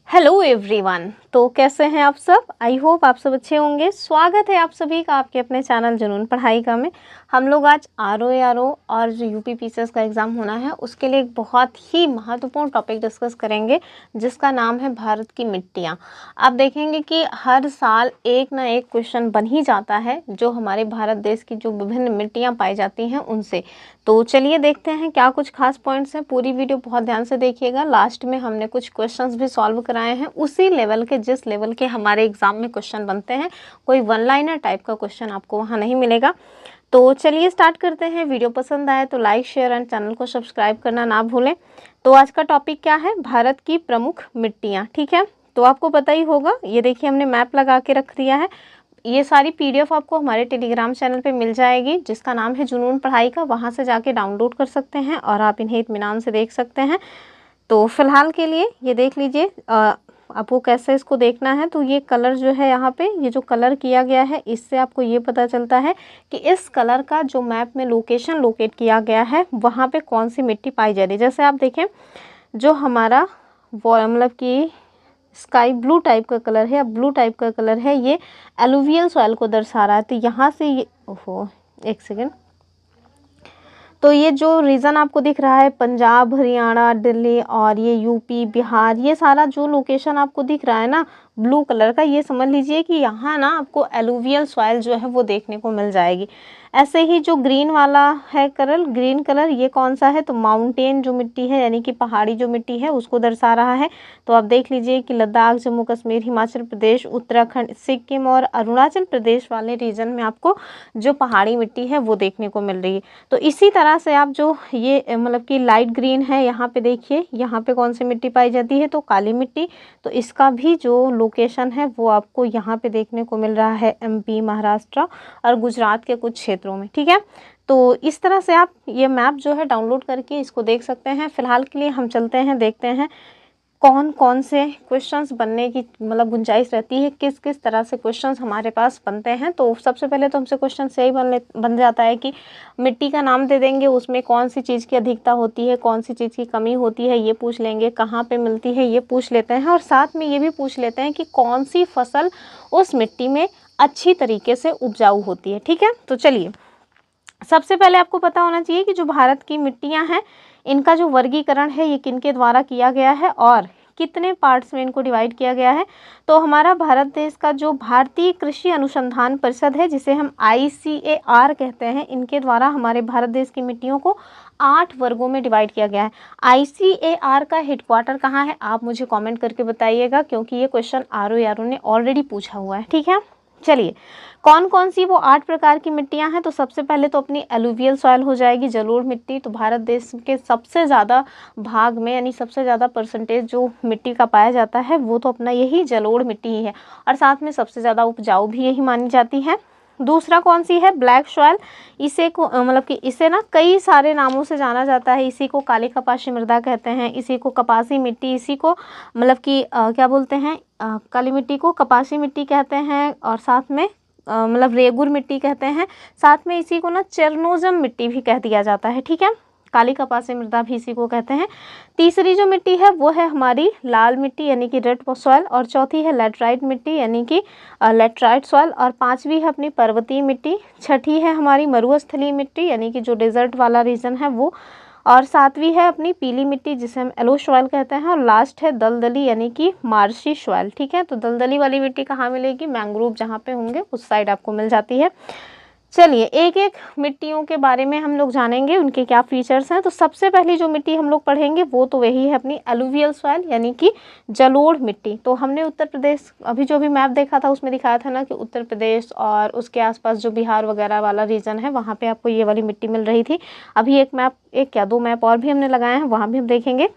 Hello everyone. तो कैसे हैं आप सब? आई होप आप सब अच्छे होंगे। स्वागत है आप सभी का आपके अपने चैनल जुनून पढ़ाई का में। हम लोग आज आरओ और जो यूपी पीसीएस का एग्ज़ाम होना है उसके लिए एक बहुत ही महत्वपूर्ण टॉपिक डिस्कस करेंगे जिसका नाम है भारत की मिट्टियाँ। आप देखेंगे कि हर साल एक ना एक क्वेश्चन बन ही जाता है जो हमारे भारत देश की जो विभिन्न मिट्टियाँ पाई जाती हैं उनसे। तो चलिए देखते हैं क्या कुछ खास पॉइंट्स हैं। पूरी वीडियो बहुत ध्यान से देखिएगा। लास्ट में हमने कुछ क्वेश्चंस भी सॉल्व कराए हैं उसी लेवल के जिस लेवल के हमारे एग्जाम में क्वेश्चन बनते हैं। कोई वन लाइनर टाइप का क्वेश्चन आपको वहाँ नहीं मिलेगा। तो चलिए स्टार्ट करते हैं। वीडियो पसंद आए तो लाइक शेयर एंड चैनल को सब्सक्राइब करना ना भूलें। तो आज का टॉपिक क्या है? भारत की प्रमुख मिट्टियाँ। ठीक है, तो आपको पता ही होगा, ये देखिए हमने मैप लगा के रख दिया है। ये सारी पीडीएफ आपको हमारे टेलीग्राम चैनल पे मिल जाएगी जिसका नाम है जुनून पढ़ाई का। वहाँ से जाके डाउनलोड कर सकते हैं और आप इन्हें इत्मीनान से देख सकते हैं। तो फिलहाल के लिए ये देख लीजिए आपको कैसे इसको देखना है। तो ये कलर जो है यहाँ पे ये जो कलर किया गया है इससे आपको ये पता चलता है कि इस कलर का जो मैप में लोकेशन लोकेट किया गया है वहाँ पे कौन सी मिट्टी पाई जा रही है। जैसे आप देखें जो हमारा मतलब कि स्काई ब्लू टाइप का कलर है या ब्लू टाइप का कलर है ये एलुवियल सॉइल को दर्शा रहा है। तो यहाँ से ये एक सेकेंड। तो ये जो रीजन आपको दिख रहा है पंजाब, हरियाणा, दिल्ली और ये यूपी, बिहार, ये सारा जो लोकेशन आपको दिख रहा है ना ब्लू कलर का, ये समझ लीजिए कि यहाँ ना आपको एलुवियल सॉइल जो है वो देखने को मिल जाएगी। ऐसे ही जो ग्रीन वाला है कलर, ग्रीन कलर, ये कौन सा है? तो माउंटेन जो मिट्टी है यानी कि पहाड़ी जो मिट्टी है उसको दर्शा रहा है। तो आप देख लीजिए कि लद्दाख, जम्मू कश्मीर, हिमाचल प्रदेश, उत्तराखंड, सिक्किम और अरुणाचल प्रदेश वाले रीजन में आपको जो पहाड़ी मिट्टी है वो देखने को मिल रही है। तो इसी तरह से आप जो ये मतलब कि लाइट ग्रीन है यहाँ पे देखिए, यहाँ पे कौन सी मिट्टी पाई जाती है? तो काली मिट्टी। तो इसका भी जो लोकेशन है वो आपको यहाँ पे देखने को मिल रहा है एमपी, महाराष्ट्र और गुजरात के कुछ क्षेत्रों में। ठीक है, तो इस तरह से आप ये मैप जो है डाउनलोड करके इसको देख सकते हैं। फिलहाल के लिए हम चलते हैं, देखते हैं कौन कौन से क्वेश्चंस बनने की मतलब गुंजाइश रहती है, किस किस तरह से क्वेश्चंस हमारे पास बनते हैं। तो सबसे पहले तो हमसे क्वेश्चन से ही बन जाता है कि मिट्टी का नाम दे देंगे, उसमें कौन सी चीज़ की अधिकता होती है, कौन सी चीज़ की कमी होती है ये पूछ लेंगे, कहाँ पे मिलती है ये पूछ लेते हैं और साथ में ये भी पूछ लेते हैं कि कौन सी फसल उस मिट्टी में अच्छी तरीके से उपजाऊ होती है। ठीक है, तो चलिए सबसे पहले आपको पता होना चाहिए कि जो भारत की मिट्टियाँ हैं इनका जो वर्गीकरण है ये किनके द्वारा किया गया है और कितने पार्ट्स में इनको डिवाइड किया गया है। तो हमारा भारत देश का जो भारतीय कृषि अनुसंधान परिषद है जिसे हम ICAR कहते हैं, इनके द्वारा हमारे भारत देश की मिट्टियों को 8 वर्गों में डिवाइड किया गया है। ICAR का हेडक्वार्टर कहाँ है आप मुझे कमेंट करके बताइएगा क्योंकि ये क्वेश्चन आरओ ने ऑलरेडी पूछा हुआ है। ठीक है, चलिए कौन कौन सी वो 8 प्रकार की मिट्टियां हैं। तो सबसे पहले तो अपनी एलुवियल सॉइल हो जाएगी, जलोढ़ मिट्टी। तो भारत देश के सबसे ज़्यादा भाग में यानी सबसे ज़्यादा परसेंटेज जो मिट्टी का पाया जाता है वो तो अपना यही जलोढ़ मिट्टी ही है और साथ में सबसे ज़्यादा उपजाऊ भी यही मानी जाती है। दूसरा कौन सी है? Black soil. इसे को मतलब कि इसे ना कई सारे नामों से जाना जाता है। इसी को काली कपासी मृदा कहते हैं, इसी को कपासी मिट्टी, इसी को मतलब कि क्या बोलते हैं काली मिट्टी को कपासी मिट्टी कहते हैं और साथ में मतलब रेगुर मिट्टी कहते हैं। साथ में इसी को ना चेरनोजम मिट्टी भी कह दिया जाता है। ठीक है, काली कपासी मृदा भी इसी को कहते हैं। तीसरी जो मिट्टी है वो है हमारी लाल मिट्टी यानी कि रेड सॉइल और चौथी है लैटराइट मिट्टी यानी कि लैटराइट सॉइल और पांचवी है अपनी पर्वतीय मिट्टी। छठी है हमारी मरुस्थलीय मिट्टी यानी कि जो डेजर्ट वाला रीजन है वो, और सातवीं है अपनी पीली मिट्टी जिसे हम येलो सॉइल कहते हैं और लास्ट है दलदली यानी कि मार्शी सॉइल। ठीक है, तो दलदली वाली मिट्टी कहाँ मिलेगी? मैंग्रोव जहाँ पे होंगे उस साइड आपको मिल जाती है। चलिए एक एक मिट्टियों के बारे में हम लोग जानेंगे, उनके क्या फीचर्स हैं। तो सबसे पहली जो मिट्टी हम लोग पढ़ेंगे वो तो वही है अपनी एलुवियल सॉइल यानी कि जलोढ़ मिट्टी। तो हमने उत्तर प्रदेश अभी जो भी मैप देखा था उसमें दिखाया था ना कि उत्तर प्रदेश और उसके आसपास जो बिहार वगैरह वाला रीजन है वहाँ पे आपको ये वाली मिट्टी मिल रही थी। अभी एक क्या दो मैप और भी हमने लगाए हैं, वहाँ भी हम देखेंगे।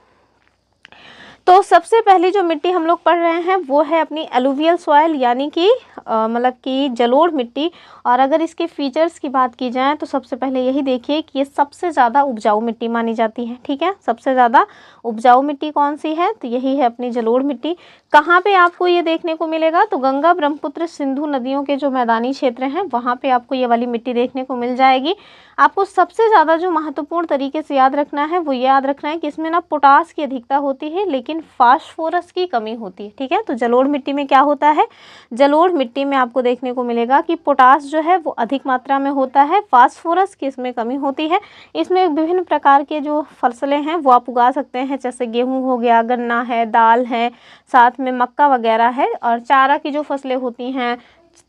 तो सबसे पहली जो मिट्टी हम लोग पढ़ रहे हैं वो है अपनी एलुवियल सॉइल यानी कि मतलब कि जलोढ़ मिट्टी। और अगर इसके फीचर्स की बात की जाए तो सबसे पहले यही देखिए कि ये सबसे ज़्यादा उपजाऊ मिट्टी मानी जाती है। ठीक है, सबसे ज़्यादा उपजाऊ मिट्टी कौन सी है? तो यही है अपनी जलोढ़ मिट्टी। कहाँ पे आपको ये देखने को मिलेगा? तो गंगा, ब्रह्मपुत्र, सिंधु नदियों के जो मैदानी क्षेत्र हैं वहाँ पे आपको ये वाली मिट्टी देखने को मिल जाएगी। आपको सबसे ज़्यादा जो महत्वपूर्ण तरीके से याद रखना है वो याद रखना है कि इसमें ना पोटास की अधिकता होती है लेकिन फास्फोरस की कमी होती है। ठीक है, तो जलोढ़ मिट्टी में क्या होता है, जलोढ़ मिट्टी में आपको देखने को मिलेगा कि पोटास जो है वो अधिक मात्रा में होता है, फास्फोरस की इसमें कमी होती है। इसमें विभिन्न प्रकार के जो फसलें हैं वो आप उगा सकते हैं, जैसे गेहूँ हो गया, गन्ना है, दाल है, साथ में मक्का वगैरह है, और चारा की जो फसलें होती हैं,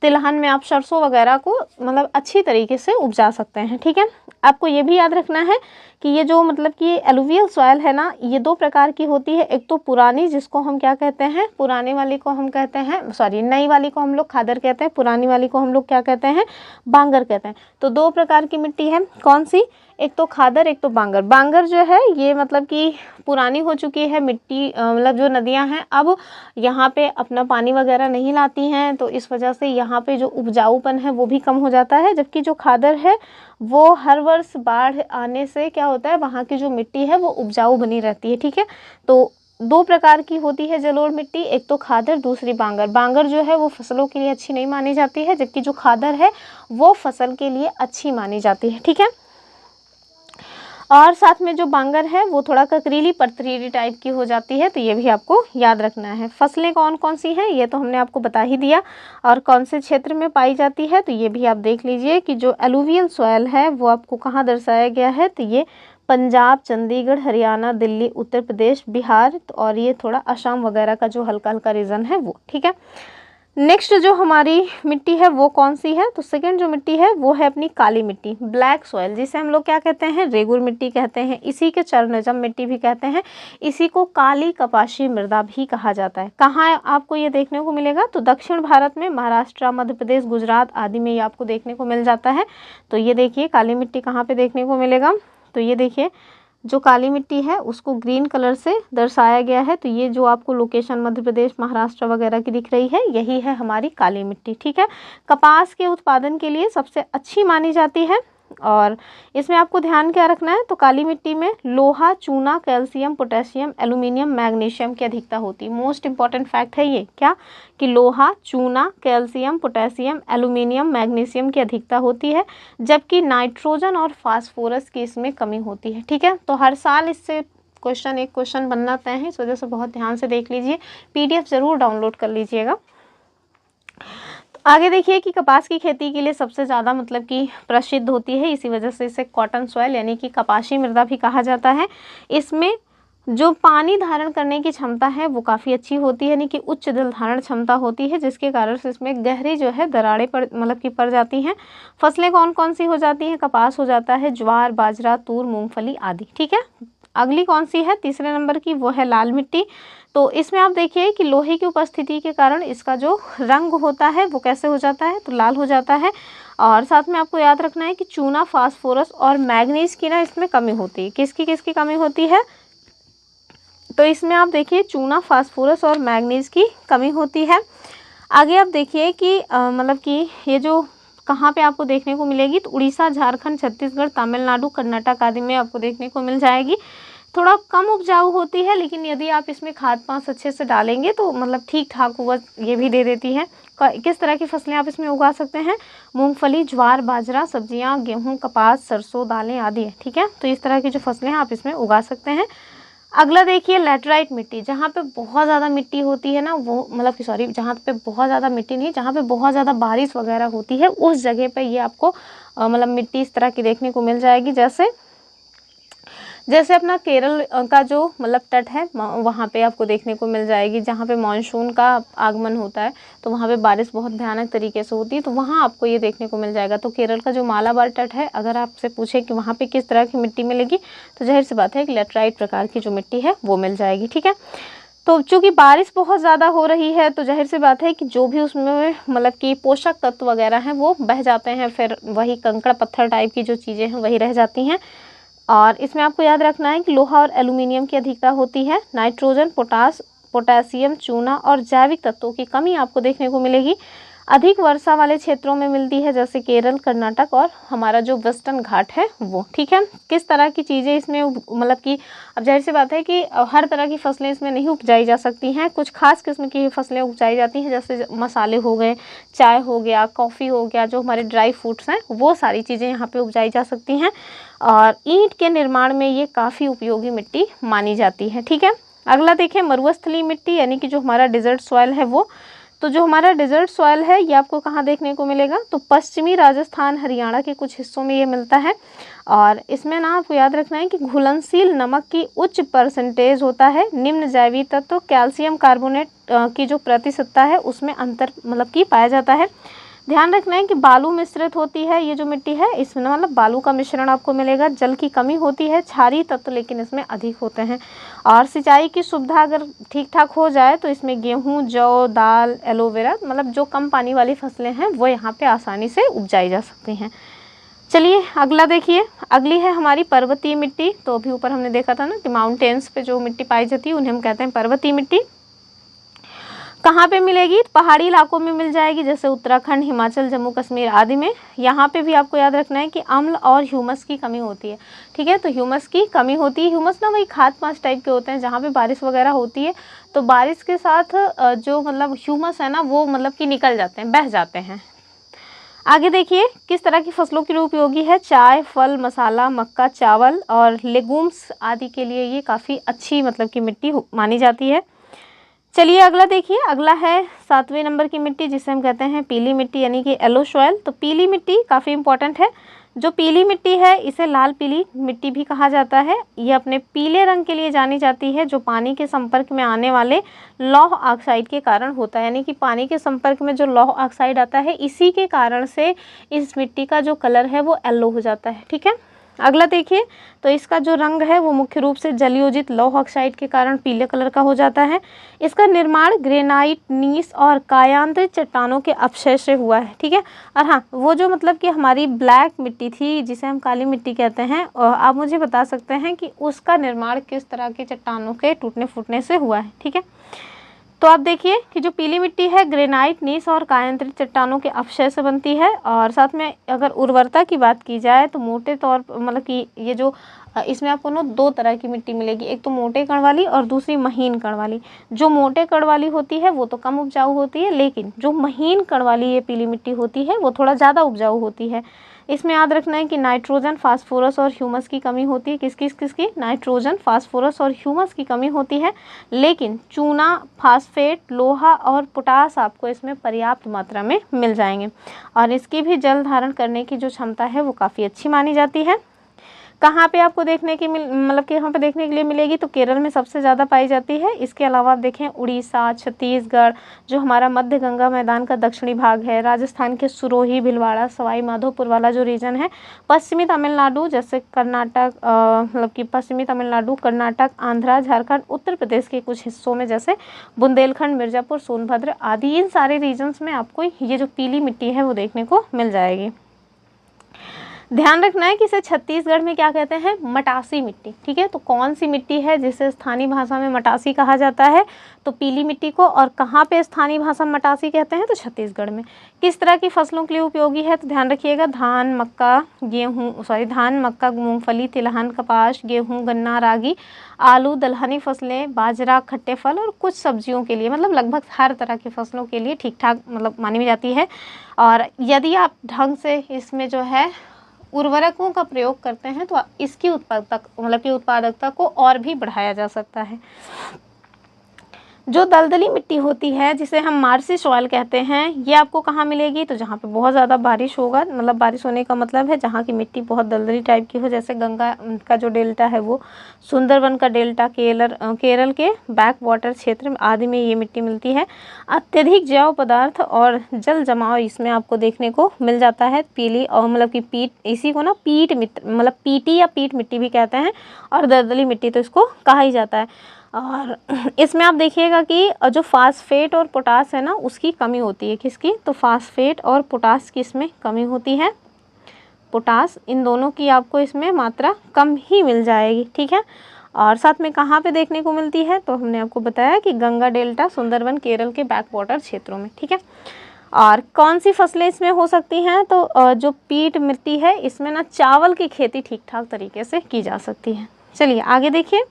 तिलहन में आप सरसों वगैरह को मतलब अच्छी तरीके से उपजा सकते हैं। ठीक है, आपको ये भी याद रखना है कि ये जो मतलब कि एलुवियल सॉइल है ना, ये दो प्रकार की होती है। एक तो पुरानी, जिसको हम क्या कहते हैं, पुराने वाली को हम कहते हैं, सॉरी नई वाली को हम लोग खादर कहते हैं, पुरानी वाली को हम लोग क्या कहते हैं, बांगर कहते हैं। तो दो प्रकार की मिट्टी है, कौन सी, एक तो खादर, एक तो बांगर। बांगर जो है ये मतलब कि पुरानी हो चुकी है मिट्टी, मतलब जो नदियां हैं अब यहाँ पे अपना पानी वगैरह नहीं लाती हैं, तो इस वजह से यहाँ पे जो उपजाऊपन है वो भी कम हो जाता है। जबकि जो खादर है वो हर वर्ष बाढ़ आने से क्या होता है, वहाँ की जो मिट्टी है वो उपजाऊ बनी रहती है। ठीक है, तो दो प्रकार की होती है जलोढ़ मिट्टी, एक तो खादर, दूसरी बांगर। बांगर जो है वो फसलों के लिए अच्छी नहीं मानी जाती है, जबकि जो खादर है वो फसल के लिए अच्छी मानी जाती है। ठीक है, और साथ में जो बांगर है वो थोड़ा ककरीली पथरीली टाइप की हो जाती है, तो ये भी आपको याद रखना है। फसलें कौन कौन सी हैं ये तो हमने आपको बता ही दिया, और कौन से क्षेत्र में पाई जाती है तो ये भी आप देख लीजिए कि जो एलुवियल सॉइल है वो आपको कहाँ दर्शाया गया है, तो ये पंजाब, चंडीगढ़, हरियाणा, दिल्ली, उत्तर प्रदेश, बिहार, और ये थोड़ा असम वगैरह का जो हल्का हल्का रीजन है वो। ठीक है, नेक्स्ट जो हमारी मिट्टी है वो कौन सी है, तो सेकंड जो मिट्टी है वो है अपनी काली मिट्टी, ब्लैक सॉइल, जिसे हम लोग क्या कहते हैं, रेगुर मिट्टी कहते हैं, इसी के चरनजम मिट्टी भी कहते हैं, इसी को काली कपाशी मृदा भी कहा जाता है। कहाँ आपको ये देखने को मिलेगा, तो दक्षिण भारत में महाराष्ट्र, मध्य प्रदेश, गुजरात आदि में ये आपको देखने को मिल जाता है। तो ये देखिए काली मिट्टी कहाँ पे देखने को मिलेगा, तो ये देखिए जो काली मिट्टी है उसको ग्रीन कलर से दर्शाया गया है, तो ये जो आपको लोकेशन मध्य प्रदेश, महाराष्ट्र वगैरह की दिख रही है यही है हमारी काली मिट्टी। ठीक है, कपास के उत्पादन के लिए सबसे अच्छी मानी जाती है, और इसमें आपको ध्यान क्या रखना है, तो काली मिट्टी में लोहा, चूना, कैल्शियम, पोटेशियम, एल्यूमिनियम, मैग्नीशियम की अधिकता होती है। मोस्ट इंपॉर्टेंट फैक्ट है ये क्या, कि लोहा, चूना, कैल्शियम, पोटेशियम, एल्यूमिनियम, मैग्नीशियम की अधिकता होती है, जबकि नाइट्रोजन और फास्फोरस की इसमें कमी होती है। ठीक है, तो हर साल इससे क्वेश्चन एक क्वेश्चन बनना तय है, इस वजह से बहुत ध्यान से देख लीजिए, PDF ज़रूर डाउनलोड कर लीजिएगा। आगे देखिए कि कपास की खेती के लिए सबसे ज़्यादा मतलब कि प्रसिद्ध होती है, इसी वजह से इसे कॉटन सॉइल यानी कि कपाशी मृदा भी कहा जाता है। इसमें जो पानी धारण करने की क्षमता है वो काफ़ी अच्छी होती है, यानी कि उच्च जल धारण क्षमता होती है, जिसके कारण से इसमें गहरी जो है दरारें मतलब कि पड़ जाती हैं। फसलें कौन कौन सी हो जाती हैं, कपास हो जाता है, ज्वार, बाजरा, तूर, मूंगफली आदि। ठीक है, अगली कौन सी है, तीसरे नंबर की, वो है लाल मिट्टी। तो इसमें आप देखिए कि लोहे की उपस्थिति के कारण इसका जो रंग होता है वो कैसे हो जाता है, तो लाल हो जाता है। और साथ में आपको याद रखना है कि चूना, फास्फोरस और मैग्नीज की ना इसमें कमी होती है। किसकी किसकी कमी होती है, तो इसमें आप देखिए चूना, फास्फोरस और मैग्नीज की कमी होती है। आगे आप देखिए कि मतलब कि ये जो कहाँ पे आपको देखने को मिलेगी, तो उड़ीसा, झारखंड, छत्तीसगढ़, तमिलनाडु, कर्नाटक आदि में आपको देखने को मिल जाएगी। थोड़ा कम उपजाऊ होती है, लेकिन यदि आप इसमें खाद पांच अच्छे से डालेंगे तो मतलब ठीक ठाक होगा, ये भी दे देती है। किस तरह की फसलें आप इसमें उगा सकते हैं, मूंगफली, ज्वार, बाजरा, सब्जियां, गेहूं, कपास, सरसों, दालें आदि। ठीक है, तो इस तरह की जो फसलें हैं आप इसमें उगा सकते हैं। अगला देखिए लैटराइट मिट्टी, जहाँ पे बहुत ज़्यादा मिट्टी होती है ना, वो मतलब कि सॉरी, जहाँ पे बहुत ज़्यादा मिट्टी नहीं, जहाँ पे बहुत ज़्यादा बारिश वगैरह होती है उस जगह पे ये आपको मतलब मिट्टी इस तरह की देखने को मिल जाएगी। जैसे अपना केरल का जो मतलब तट है वहाँ पे आपको देखने को मिल जाएगी, जहाँ पे मानसून का आगमन होता है तो वहाँ पे बारिश बहुत भयानक तरीके से होती है, तो वहाँ आपको ये देखने को मिल जाएगा। तो केरल का जो मालाबार तट है, अगर आपसे पूछे कि वहाँ पे किस तरह की मिट्टी मिलेगी, तो जाहिर सी बात है कि लेटराइट प्रकार की जो मिट्टी है वो मिल जाएगी। ठीक है, तो चूँकि बारिश बहुत ज़्यादा हो रही है तो जाहिर सी बात है कि जो भी उसमें मतलब कि पोषक तत्व वगैरह हैं वो बह जाते हैं, फिर वही कंकड़ पत्थर टाइप की जो चीज़ें हैं वही रह जाती हैं। और इसमें आपको याद रखना है कि लोहा और एल्यूमिनियम की अधिकता होती है, नाइट्रोजन, पोटासियम, चूना और जैविक तत्वों की कमी आपको देखने को मिलेगी। अधिक वर्षा वाले क्षेत्रों में मिलती है, जैसे केरल, कर्नाटक और हमारा जो वेस्टर्न घाट है वो। ठीक है, किस तरह की चीज़ें इसमें मतलब कि अब जाहिर सी बात है कि हर तरह की फसलें इसमें नहीं उपजाई जा सकती हैं, कुछ खास किस्म की फसलें उपजाई जाती हैं, जैसे मसाले हो गए, चाय हो गया, कॉफ़ी हो गया, जो हमारे ड्राई फ्रूट्स हैं वो सारी चीज़ें यहाँ पे उपजाई जा सकती हैं। और ईंट के निर्माण में ये काफ़ी उपयोगी मिट्टी मानी जाती है। ठीक है, अगला देखिए मरुस्थलीय मिट्टी, यानी कि जो हमारा डिजर्ट सॉइल है वो। तो जो हमारा डिजर्ट सॉइल है ये आपको कहाँ देखने को मिलेगा, तो पश्चिमी राजस्थान, हरियाणा के कुछ हिस्सों में ये मिलता है। और इसमें ना आपको याद रखना है कि घुलनशील नमक की उच्च परसेंटेज होता है, निम्न जैविक तत्व कैल्शियम कार्बोनेट की जो प्रतिशतता है उसमें अंतर मतलब कि पाया जाता है। ध्यान रखना है कि बालू मिश्रित होती है ये जो मिट्टी है, इसमें मतलब बालू का मिश्रण आपको मिलेगा। जल की कमी होती है, क्षारीय तत्व लेकिन इसमें अधिक होते हैं। और सिंचाई की सुविधा अगर ठीक ठाक हो जाए तो इसमें गेहूं, जौ, दाल, एलोवेरा मतलब जो कम पानी वाली फसलें हैं वो यहाँ पे आसानी से उपजाई जा सकती हैं। चलिए अगला देखिए, अगली है हमारी पर्वतीय मिट्टी। तो अभी ऊपर हमने देखा था ना कि माउंटेन्स पे जो मिट्टी पाई जाती है उन्हें हम कहते हैं पर्वतीय मिट्टी। कहाँ पे मिलेगी, पहाड़ी इलाकों में मिल जाएगी, जैसे उत्तराखंड, हिमाचल, जम्मू कश्मीर आदि में। यहाँ पे भी आपको याद रखना है कि अम्ल और ह्यूमस की कमी होती है। ठीक है, तो ह्यूमस की कमी होती है। ह्यूमस ना वही खाद पांच टाइप के होते हैं, जहाँ पे बारिश वगैरह होती है तो बारिश के साथ जो मतलब ह्यूमस है ना वो मतलब कि निकल जाते हैं, बह जाते हैं। आगे देखिए किस तरह की फसलों के लिए उपयोगी है, चाय, फल, मसाला, मक्का, चावल और लेगूम्स आदि के लिए ये काफ़ी अच्छी मतलब की मिट्टी मानी जाती है। चलिए अगला देखिए, अगला है 7वें नंबर की मिट्टी जिसे हम कहते हैं पीली मिट्टी, यानी कि येलो सॉइल। तो पीली मिट्टी काफ़ी इंपॉर्टेंट है। जो पीली मिट्टी है इसे लाल पीली मिट्टी भी कहा जाता है। ये अपने पीले रंग के लिए जानी जाती है, जो पानी के संपर्क में आने वाले लौह ऑक्साइड के कारण होता है। यानी कि पानी के संपर्क में जो लौह ऑक्साइड आता है इसी के कारण से इस मिट्टी का जो कलर है वो येलो हो जाता है। ठीक है, अगला देखिए, तो इसका जो रंग है वो मुख्य रूप से जलयोजित लौह ऑक्साइड के कारण पीले कलर का हो जाता है। इसका निर्माण ग्रेनाइट, नीस और कायांतरित चट्टानों के अवशेष से हुआ है। ठीक है, और हाँ वो जो मतलब कि हमारी ब्लैक मिट्टी थी जिसे हम काली मिट्टी कहते हैं, आप मुझे बता सकते हैं कि उसका निर्माण किस तरह के चट्टानों के टूटने फूटने से हुआ है। ठीक है, तो आप देखिए कि जो पीली मिट्टी है ग्रेनाइट, नीस और कायांतरित चट्टानों के अवशेष से बनती है। और साथ में अगर उर्वरता की बात की जाए तो मोटे तौर पर मतलब कि ये जो इसमें आपको ना दो तरह की मिट्टी मिलेगी, एक तो मोटे कण वाली और दूसरी महीन कण वाली। जो मोटे कण वाली होती है वो तो कम उपजाऊ होती है, लेकिन जो महीन कण वाली ये पीली मिट्टी होती है वो थोड़ा ज़्यादा उपजाऊ होती है। इसमें याद रखना है कि नाइट्रोजन, फास्फोरस और ह्यूमस की कमी होती है। किसकी नाइट्रोजन, फास्फोरस और ह्यूमस की कमी होती है, लेकिन चूना, फास्फेट, लोहा और पोटास आपको इसमें पर्याप्त मात्रा में मिल जाएंगे। और इसकी भी जल धारण करने की जो क्षमता है वो काफ़ी अच्छी मानी जाती है। कहाँ पे आपको देखने की मतलब कि यहाँ पे देखने के लिए मिलेगी, तो केरल में सबसे ज़्यादा पाई जाती है। इसके अलावा आप देखें उड़ीसा, छत्तीसगढ़, जो हमारा मध्य गंगा मैदान का दक्षिणी भाग है, राजस्थान के सिरोही, भीलवाड़ा, सवाई माधोपुर वाला जो रीजन है, पश्चिमी तमिलनाडु जैसे कर्नाटक मतलब कि पश्चिमी तमिलनाडु, कर्नाटक, आंध्रा, झारखंड, उत्तर प्रदेश के कुछ हिस्सों में जैसे बुंदेलखंड, मिर्ज़ापुर, सोनभद्र आदि, इन सारे रीजन्स में आपको ये जो पीली मिट्टी है वो देखने को मिल जाएगी। ध्यान रखना है कि इसे छत्तीसगढ़ में क्या कहते हैं, मटासी मिट्टी। ठीक है, तो कौन सी मिट्टी है जिसे स्थानीय भाषा में मटासी कहा जाता है, तो पीली मिट्टी को। और कहाँ पे स्थानीय भाषा में मटासी कहते हैं, तो छत्तीसगढ़ में। किस तरह की फसलों के लिए उपयोगी है, तो ध्यान रखिएगा धान, मक्का, धान, मक्का, मूंगफली, तिलहन, कपास, गेहूँ, गन्ना, रागी, आलू, दलहनी फसलें, बाजरा, खट्टे फल और कुछ सब्जियों के लिए, मतलब लगभग हर तरह की फसलों के लिए ठीक ठाक मतलब मानी जाती है। और यदि आप ढंग से इसमें जो है उर्वरकों का प्रयोग करते हैं तो इसकी उत्पादकता को और भी बढ़ाया जा सकता है। जो दलदली मिट्टी होती है जिसे हम मार्सी सॉइल कहते हैं, ये आपको कहाँ मिलेगी, तो जहाँ पे बहुत ज़्यादा बारिश होगा, मतलब बारिश होने का मतलब है जहाँ की मिट्टी बहुत दलदली टाइप की हो, जैसे गंगा का जो डेल्टा है वो, सुंदरवन का डेल्टा, केरल के बैक वाटर क्षेत्र आदि में ये मिट्टी मिलती है। अत्यधिक जैव पदार्थ और जल जमाव इसमें आपको देखने को मिल जाता है। पीली और मतलब कि पीट, इसी को ना पीट मतलब पीटी या पीट मिट्टी भी कहते हैं, और दलदली मिट्टी तो इसको कहा ही जाता है। और इसमें आप देखिएगा कि जो फास्फेट और पोटास है ना उसकी कमी होती है। किसकी, तो फास्फेट और पोटास की इसमें कमी होती है। पोटास, इन दोनों की आपको इसमें मात्रा कम ही मिल जाएगी। ठीक है, और साथ में कहाँ पे देखने को मिलती है, तो हमने आपको बताया कि गंगा डेल्टा, सुंदरवन, केरल के बैक वाटर क्षेत्रों में। ठीक है, और कौन सी फसलें इसमें हो सकती हैं, तो जो पीट मिट्टी है इसमें ना चावल की खेती ठीक ठाक तरीके से की जा सकती है। चलिए आगे देखिए,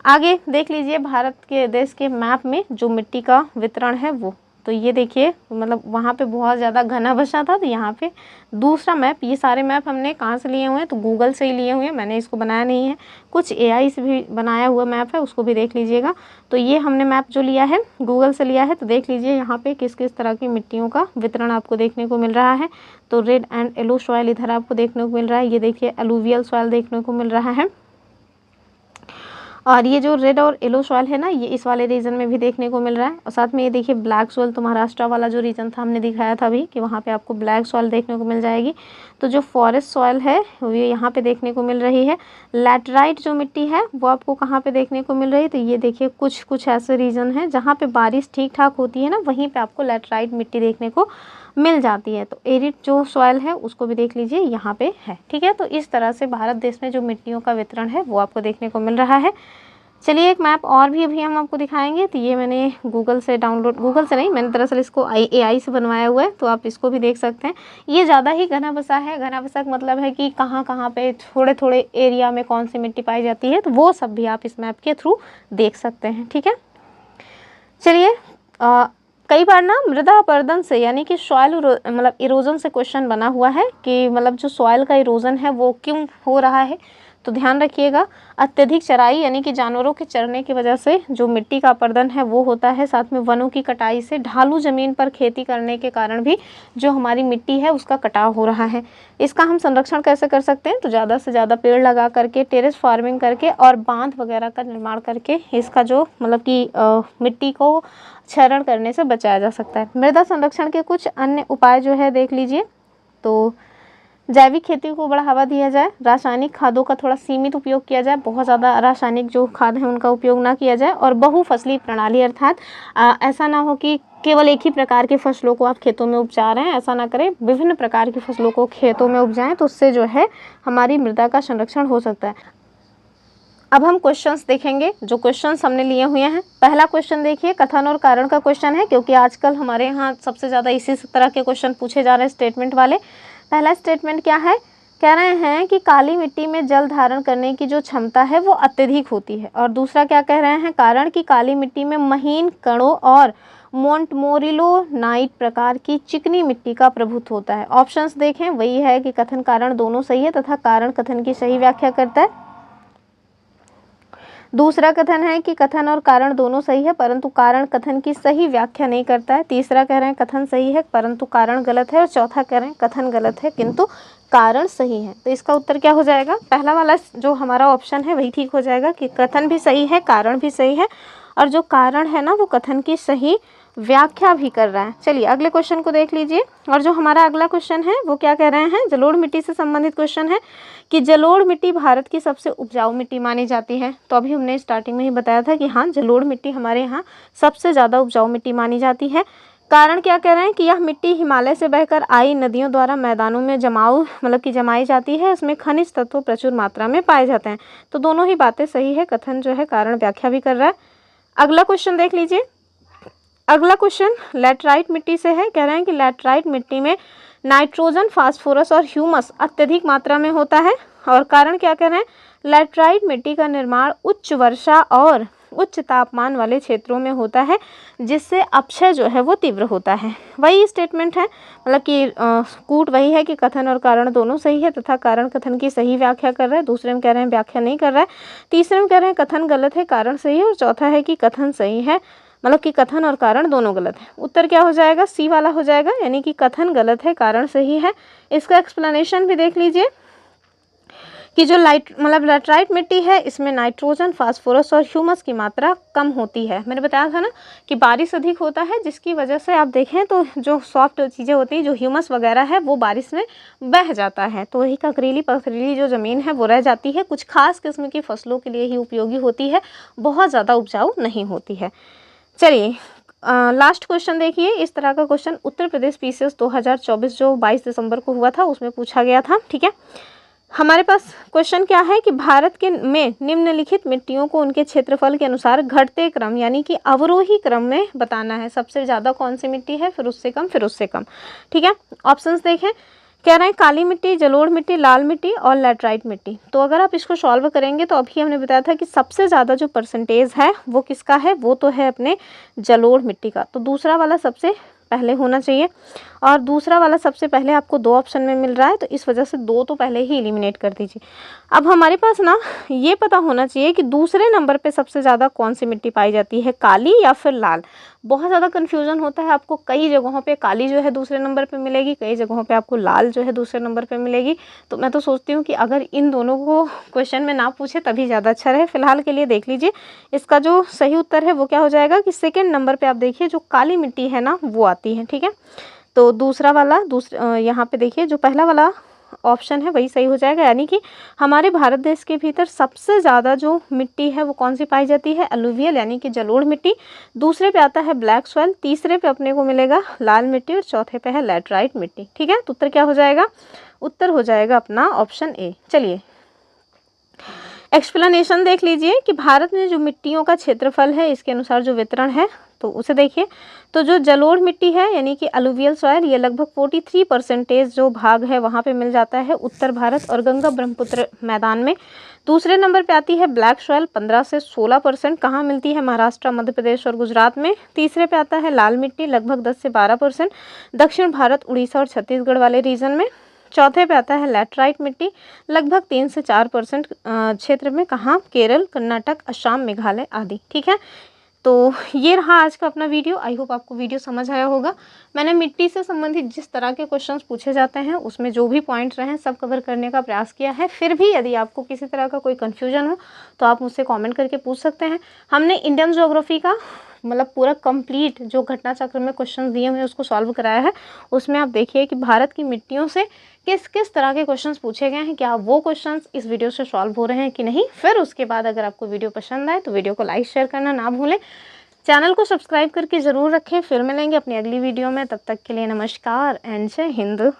आगे देख लीजिए भारत के देश के मैप में जो मिट्टी का वितरण है वो, तो ये देखिए मतलब वहाँ पे बहुत ज़्यादा घना बसा था, तो यहाँ पे दूसरा मैप, ये सारे मैप हमने कहाँ से लिए हुए हैं, तो गूगल से ही लिए हुए हैं, मैंने इसको बनाया नहीं है, कुछ एआई से भी बनाया हुआ मैप है, उसको भी देख लीजिएगा। तो ये हमने मैप जो लिया है गूगल से लिया है, तो देख लीजिए यहाँ पे किस किस तरह की मिट्टियों का वितरण आपको देखने को मिल रहा है। तो रेड एंड येलो सॉइल इधर आपको देखने को मिल रहा है, ये देखिए एलुवियल सॉइल देखने को मिल रहा है, और ये जो रेड और येलो सॉइल है ना ये इस वाले रीजन में भी देखने को मिल रहा है। और साथ में ये देखिए ब्लैक सॉइल, तो महाराष्ट्र वाला जो रीजन था हमने दिखाया था अभी कि वहाँ पे आपको ब्लैक सॉइल देखने को मिल जाएगी। तो जो फॉरेस्ट सॉइल है वो यहाँ पे देखने को मिल रही है। लैटराइट जो मिट्टी है वो आपको कहाँ पे देखने को मिल रही है, तो ये देखिए कुछ कुछ ऐसे रीजन है जहाँ पे बारिश ठीक ठाक होती है ना, वहीं पे आपको लैटराइट मिट्टी देखने को मिल जाती है। तो एरिड जो सॉइल है उसको भी देख लीजिए यहाँ पे है, ठीक है। तो इस तरह से भारत देश में जो मिट्टियों का वितरण है वो आपको देखने को मिल रहा है। चलिए एक मैप और भी अभी हम आपको दिखाएंगे, तो ये मैंने गूगल से डाउनलोड, गूगल से नहीं, मैंने दरअसल इसको एआई से बनवाया हुआ है, तो आप इसको भी देख सकते हैं। ये ज़्यादा ही घना बसा है, घना बसा का मतलब है कि कहाँ कहाँ पे थोड़े थोड़े एरिया में कौन सी मिट्टी पाई जाती है, तो वो सब भी आप इस मैप के थ्रू देख सकते हैं, ठीक है। चलिए कई बार ना मृदा अपरदन से यानी कि सॉइल मतलब इरोजन से क्वेश्चन बना हुआ है कि मतलब जो सॉइल का इरोजन है वो क्यों हो रहा है। तो ध्यान रखिएगा, अत्यधिक चराई यानी कि जानवरों के चरने की वजह से जो मिट्टी का अपरदन है वो होता है। साथ में वनों की कटाई से ढालू ज़मीन पर खेती करने के कारण भी जो हमारी मिट्टी है उसका कटाव हो रहा है। इसका हम संरक्षण कैसे कर सकते हैं, तो ज़्यादा से ज़्यादा पेड़ लगा करके, टेरेस फार्मिंग करके और बांध वगैरह का निर्माण करके इसका जो मतलब कि मिट्टी को क्षरण करने से बचाया जा सकता है। मृदा संरक्षण के कुछ अन्य उपाय जो है देख लीजिए, तो जैविक खेती को बढ़ावा दिया जाए, रासायनिक खादों का थोड़ा सीमित उपयोग किया जाए, बहुत ज़्यादा रासायनिक जो खाद है उनका उपयोग ना किया जाए, और बहुफसली प्रणाली अर्थात ऐसा ना हो कि केवल एक ही प्रकार की फसलों को आप खेतों में उपजा रहे हैं, ऐसा ना करें, विभिन्न प्रकार की फसलों को खेतों में उपजाएं, तो उससे जो है हमारी मृदा का संरक्षण हो सकता है। अब हम क्वेश्चंस देखेंगे, जो क्वेश्चंस हमने लिए हुए हैं। पहला क्वेश्चन देखिए, कथन और कारण का क्वेश्चन है, क्योंकि आजकल हमारे यहाँ सबसे ज़्यादा इसी तरह के क्वेश्चन पूछे जा रहे हैं स्टेटमेंट वाले। पहला स्टेटमेंट क्या है, कह रहे हैं कि काली मिट्टी में जल धारण करने की जो क्षमता है वो अत्यधिक होती है। और दूसरा क्या कह रहे हैं, कारण कि काली मिट्टी में महीन कणों और मोंटमोरिलोनाइट प्रकार की चिकनी मिट्टी का प्रभुत्व होता है। ऑप्शंस देखें, वही है कि कथन कारण दोनों सही है तथा कारण कथन की सही व्याख्या करता है। दूसरा कथन है कि कथन और कारण दोनों सही है परंतु कारण कथन की सही व्याख्या नहीं करता है। तीसरा कह रहे हैं कथन सही है परंतु कारण गलत है, और चौथा कह रहे हैं कथन गलत है किंतु कारण सही है। तो इसका उत्तर क्या हो जाएगा, पहला वाला जो हमारा ऑप्शन है वही ठीक हो जाएगा कि कथन भी सही है, कारण भी सही है, और जो कारण है ना वो कथन की सही व्याख्या भी कर रहा है। चलिए अगले क्वेश्चन को देख लीजिए, और जो हमारा अगला क्वेश्चन है वो क्या कह रहे हैं, जलोढ़ मिट्टी से संबंधित क्वेश्चन है कि जलोढ़ मिट्टी भारत की सबसे उपजाऊ मिट्टी मानी जाती है। तो अभी हमने स्टार्टिंग में ही बताया था कि हाँ जलोढ़ मिट्टी हमारे यहाँ सबसे ज़्यादा उपजाऊ मिट्टी मानी जाती है। कारण क्या कह रहे हैं कि यह मिट्टी हिमालय से बहकर आई नदियों द्वारा मैदानों में जमाई जाती है, इसमें खनिज तत्व प्रचुर मात्रा में पाए जाते हैं। तो दोनों ही बातें सही है, कथन जो है कारण व्याख्या भी कर रहा है। अगला क्वेश्चन देख लीजिए, अगला क्वेश्चन लैटराइट मिट्टी से है। कह रहे हैं कि लैटराइट मिट्टी में नाइट्रोजन, फास्फोरस और ह्यूमस अत्यधिक मात्रा में होता है, और कारण क्या कह रहे हैं, लैटराइट मिट्टी का निर्माण उच्च वर्षा और उच्च तापमान वाले क्षेत्रों में होता है जिससे अपक्षय जो है वो तीव्र होता है। वही स्टेटमेंट है, मतलब कि कूट वही है कि कथन और कारण दोनों सही है तथा कारण कथन की सही व्याख्या कर रहा है। दूसरे में कह रहे हैं व्याख्या नहीं कर रहा है। तीसरे में कह रहे हैं कथन गलत है, कारण सही है, और चौथा है कि कथन सही है, मतलब कि कथन और कारण दोनों गलत है। उत्तर क्या हो जाएगा, सी वाला हो जाएगा, यानी कि कथन गलत है, कारण सही है। इसका एक्सप्लेनेशन भी देख लीजिए कि जो लैटराइट मिट्टी है इसमें नाइट्रोजन, फास्फोरस और ह्यूमस की मात्रा कम होती है। मैंने बताया था ना कि बारिश अधिक होता है जिसकी वजह से आप देखें तो जो सॉफ्ट चीज़ें होती हैं, जो ह्यूमस वगैरह है वो बारिश में बह जाता है, तो वही ककरीली पथरीली जो ज़मीन है वो रह जाती है। कुछ खास किस्म की फसलों के लिए ही उपयोगी होती है, बहुत ज़्यादा उपजाऊ नहीं होती है। चलिए लास्ट क्वेश्चन देखिए, इस तरह का क्वेश्चन उत्तर प्रदेश पीसीएस 2024 जो 22 दिसंबर को हुआ था उसमें पूछा गया था, ठीक है। हमारे पास क्वेश्चन क्या है कि भारत के में निम्नलिखित मिट्टियों को उनके क्षेत्रफल के अनुसार घटते क्रम यानी कि अवरोही क्रम में बताना है। सबसे ज़्यादा कौन सी मिट्टी है, फिर उससे कम, फिर उससे कम। ठीक है, ऑप्शंस देखें। कह रहे हैं काली मिट्टी, जलोढ़ मिट्टी, लाल मिट्टी और लैटराइट मिट्टी। तो अगर आप इसको सॉल्व करेंगे तो अभी हमने बताया था कि सबसे ज़्यादा जो परसेंटेज है वो किसका है, वो तो है अपने जलोढ़ मिट्टी का। तो दूसरा वाला सबसे पहले होना चाहिए, और दूसरा वाला सबसे पहले आपको 2 ऑप्शन में मिल रहा है, तो इस वजह से 2 तो पहले ही एलिमिनेट कर दीजिए। अब हमारे पास ना ये पता होना चाहिए कि दूसरे नंबर पे सबसे ज़्यादा कौन सी मिट्टी पाई जाती है, काली या फिर लाल। बहुत ज़्यादा कन्फ्यूजन होता है आपको, कई जगहों पे काली जो है दूसरे नंबर पे मिलेगी, कई जगहों पे आपको लाल जो है दूसरे नंबर पे मिलेगी। तो मैं तो सोचती हूँ कि अगर इन दोनों को क्वेश्चन में ना पूछे तभी ज़्यादा अच्छा रहे। फिलहाल के लिए देख लीजिए, इसका जो सही उत्तर है वो क्या हो जाएगा कि सेकेंड नंबर पर आप देखिए जो काली मिट्टी है ना वो आती है। ठीक है, तो दूसरा वाला यहाँ पे देखिए जो पहला वाला ऑप्शन है वही सही हो जाएगा, यानी कि हमारे भारत देश के भीतर सबसे ज़्यादा जो मिट्टी है वो कौन सी पाई जाती है, अलुवियल यानी कि जलोढ़ मिट्टी। दूसरे पे आता है ब्लैक सॉइल, तीसरे पे अपने को मिलेगा लाल मिट्टी और चौथे पे है लैटराइट मिट्टी। ठीक है, तो उत्तर क्या हो जाएगा, उत्तर हो जाएगा अपना ऑप्शन ए। चलिए एक्सप्लेनेशन देख लीजिए कि भारत में जो मिट्टियों का क्षेत्रफल है इसके अनुसार जो वितरण है तो उसे देखिए। तो जो जलोढ़ मिट्टी है यानी कि अलुवियल सॉइल, ये लगभग 43% जो भाग है वहाँ पे मिल जाता है उत्तर भारत और गंगा ब्रह्मपुत्र मैदान में। दूसरे नंबर पे आती है ब्लैक सॉइल, 15 से 16%। कहाँ मिलती है, महाराष्ट्र, मध्य प्रदेश और गुजरात में। तीसरे पे आता है लाल मिट्टी, लगभग 10 से 12%, दक्षिण भारत, उड़ीसा और छत्तीसगढ़ वाले रीजन में। चौथे पे आता है लैटराइट मिट्टी, लगभग 3 से 4% क्षेत्र में। कहाँ, केरल, कर्नाटक, असम, मेघालय आदि। ठीक है, तो ये रहा आज का अपना वीडियो। आई होप आपको वीडियो समझ आया होगा। मैंने मिट्टी से संबंधित जिस तरह के क्वेश्चंस पूछे जाते हैं उसमें जो भी पॉइंट्स रहे सब कवर करने का प्रयास किया है। फिर भी यदि आपको किसी तरह का कोई कन्फ्यूजन हो तो आप मुझसे कमेंट करके पूछ सकते हैं। हमने इंडियन ज्योग्राफी का मतलब पूरा कंप्लीट जो घटना चक्र में क्वेश्चन दिए हुए उसको सॉल्व कराया है। उसमें आप देखिए कि भारत की मिट्टियों से किस किस तरह के क्वेश्चंस पूछे गए हैं, क्या वो क्वेश्चंस इस वीडियो से सॉल्व हो रहे हैं कि नहीं। फिर उसके बाद अगर आपको वीडियो पसंद आए तो वीडियो को लाइक शेयर करना ना भूलें, चैनल को सब्सक्राइब करके ज़रूर रखें। फिर मिलेंगे अपनी अगली वीडियो में, तब तक के लिए नमस्कार एंड जय हिंद।